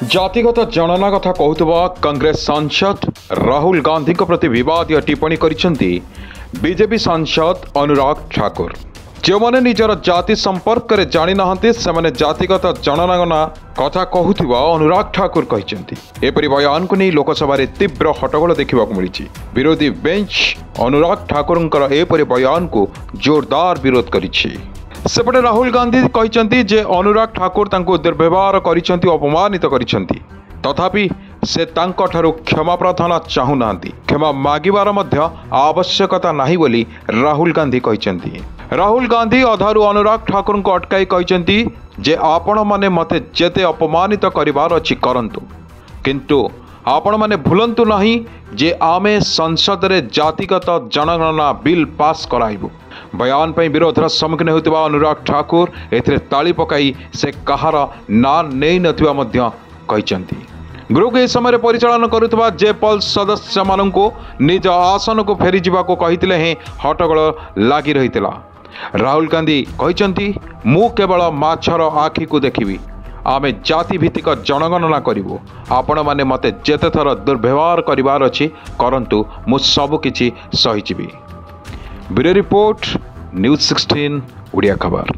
जातिगत जनना कथा कहूथबा कांग्रेस सांसद राहुल गांधी प्रति विवादीय टिप्पणी करिसेंती बीजेपी सांसद अनुराग ठाकुर। जो माने निजर जाति संपर्क में जानी नाहंती सेमाने जातिगत जनगणना कथा कहूथिबा अनुराग ठाकुर कहिसेंती। एपरि बयान को नहीं लोकसभा रे तीव्र हट्टगोल देखा मिली। विरोधी बेंच अनुराग ठाकुर एपरि बयान को जोरदार विरोध करिछि। सेपटे राहुल गांधी कहते जे अनुराग ठाकुर तांको दुर्व्यवहार करिसेंती, अपमानित करिसेंती, तथापि से तांको ठारू क्षमा प्रार्थना चाहूना, क्षमा मागिबार मध्य आवश्यकता नाही बोली राहुल गांधी कहते। राहुल गांधी अधारू अनुराग ठाकुर को अटकाई कहते जे आपण माने मते जेते अपमानित करिबार अछि करंतु, किंतु आपण माने भूलंतु नहीं जे आमे संसद रे जातिगत जनगणना बिल पास कराइबु। बयान पर विरोधर सम्मुखीन होता अनुराग ठाकुर एथिरे ताली पकाई से कहार ना नहीं नथिबा मध्य कहचंती। गृह के समय परिचालन करुवा जेपल सदस्य मानू निज आसन को फेरी जावाक कहते हैं हट्टगोल लगी रही। राहुल गांधी कहते मु केवल माछर आखि को देखी, आमे जाति भित्तिक जनगणना करूँ, आपण मैंने मते जेते थर दुर्व्यवहार करिवार अछि करंतु मु सब किछि सहिजिबी। ब्यूरो रिपोर्ट न्यूज़ 16 ओडिया खबर।